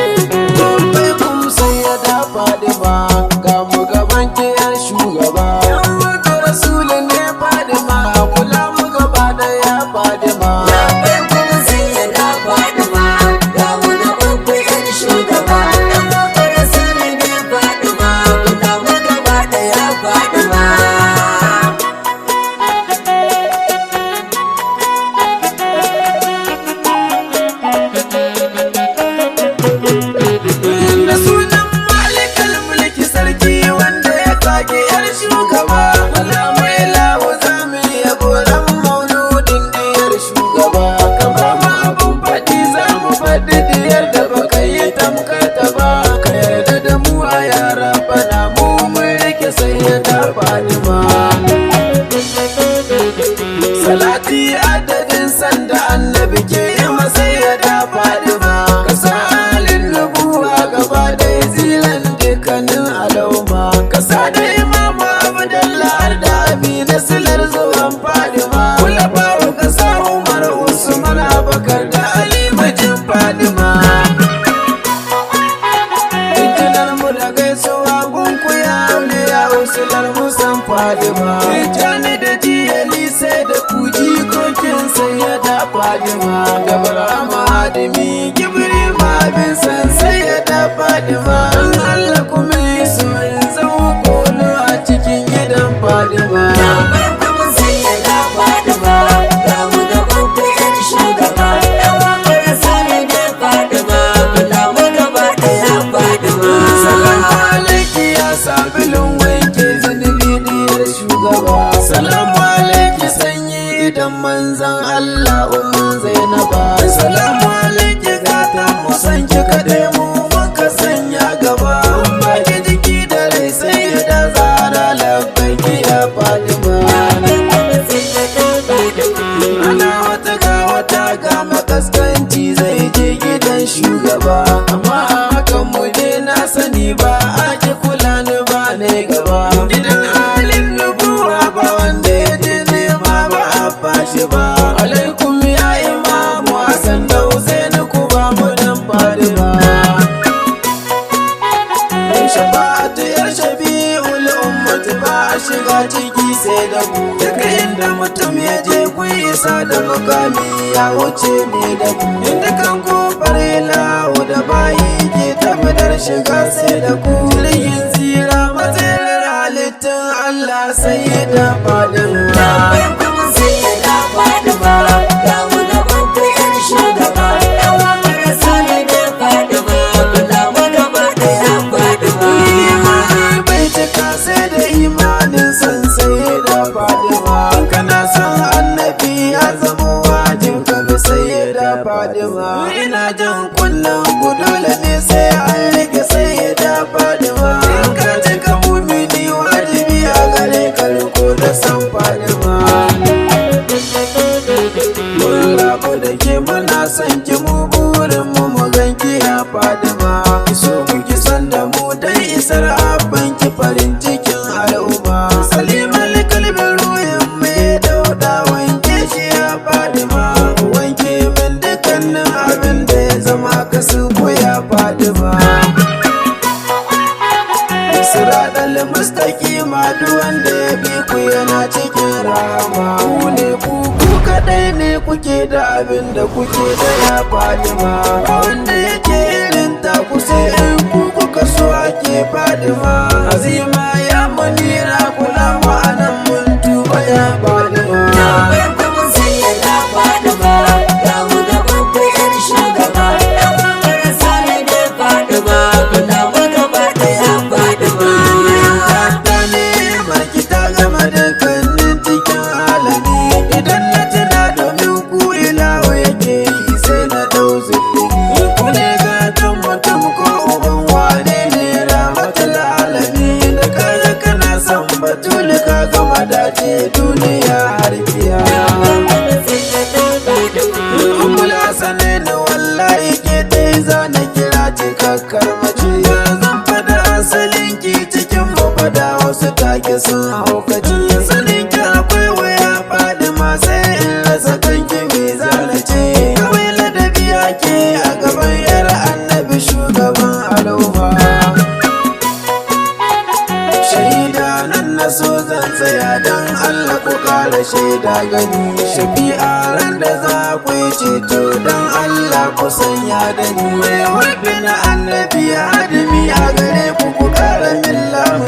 LABBAIKUM SAYYADA FADIMA ga mu gaban ki yar shugaba. Yan wata Rasulu ne FADIMA, kula mu gaba da ya FADIMA. LABBAIKUM SAYYADA FADIMA ga mu gaban ku yar shugaba. Yan wata Rasulu ne FADIMA, kula mu gaba da ya FADIMA. Da sunan malikal mulki sarki wanda ya kage yar shugaba. Wala mai lawo zamu iya goran mauludin diyar shugaba. Ka ba mu abun faɗi zamu faɗi diyar da baka yi tamkata ba. Ka yarda da mu a yara bana mu mun rike sayyada FADIMA. Salati adadin sanda annabi ke yi masayyada FADIMA. Ka sa halin nubuwa gaba da zilan dukkanin alauma. Ka sa da imama abdallah da amina silar zuwan FADIMA. Kula bawa ka sa umar usman abakar da ali mijin FADIMA. Ikilar mu da gaisuwa gunku ya auliya usular musan FADIMA. Tijjani da jiyali sai da kuji kokin sayyada FADIMA. Da barama hadimi gibiri ma bin san sayyada FADIMA. Don Allah kuma yi so in zama kolo a cikin gidan FADIMA. LABBAIKUM SAYYADA FADIMA ga mu gaban ku yar shugaba. Yan wata Rasulu ne FADIMA, kula mu gaba da ya FADIMA. Salamu alaiki ya sabulun wanke zunubi diyar shugaba. Salamu alaiki sanyi idan manzan Allah umman Zainaba. Salamu alaiki gata mu san ki kaɗai mu muka sanya gaba. Baki jiki da rai sai da zara labbaiki ya FADIMA. Ana wata ga wata ga makaskanci zai je gidan shugaba. Amma a hakan mu je na sani ba a ki kula ni ba ne gaba. Gidan halin nubuwa ba wanda ya je nema ba a fashi ba. Alaikum ya imamu Hassan da Husaini ku ba mu dan FADIMA. Shafa'atu yar shafi'ul ummati ba a shiga ciki sai da ku. Daga inda mutum ya je kun isa da mukami ya wuce ne da ku. Inda kan kofar lawo da bayi ke tabbatar shiga sai da ku. Jirgin tsira matsayin halittun Allah sayyada FADIMA. LABBAIKUM SAYYADA FADIMA ga mu gaban ku yar shugaba. Yan wata Rasulu ne FADIMA, kula mu gaba da ya FADIMA. Imani bai cika sai da imanin san sayyada FADIMA. In kana son annabi ya zama wajib ka bi sayyada FADIMA. Ina jan kunnen ku dole ne sai an rike sayyada FADIMA. In ka cika mumini wajibi a gare ka riko da san FADIMA. Mun rabu da ke muna son ki mu burin mu ganki ya FADIMA. Ki so mu ki san da mu dai isar abban ki farin cikin al'umma. Salimal kalbin ruhin mai dauda wanke shi ya FADIMA. Wanke min dukkanin abin da ya zama kasubu ya FADIMA. Siratal mustaqima duk wanda ya bi ku yana cikin rahama. Ku ne ku kadai ne kuke da abin da kuke da ya FADIMA. Wanda yake irin ta ku sai in ku kuka so ake FADIMA. Azima ya munira kula ma'anan mun tuba ya FADIMA. LABBAIKUM SAYYADA FADIMA ga mu gaban ku yar shugaba. Yan wata Rasulu ne FADIMA, kula mu gaba da ya FADIMA. Ta ne marki ta gama dukkanin cikin alami. Idan na tuna domin ku ilawo yake yi sai na dau zikiri. Ku ne gatan mutum ko uban wane ne rahmatul alamin. Da kaga wasu take sun haukaci. Sanin ki akwai waya Fadima sai in rasa kanki me zanace. Kawai ladabi ake a gaban yar Annabi shugaban al'umma. Shaida nan na so zan tsaya don Allah ku kara shaida gani. Shafi'a ran da za ku yi ceto don Allah ku sanya da ni. Mai hubbi na Annabi hadimi a gare ku kara min lamu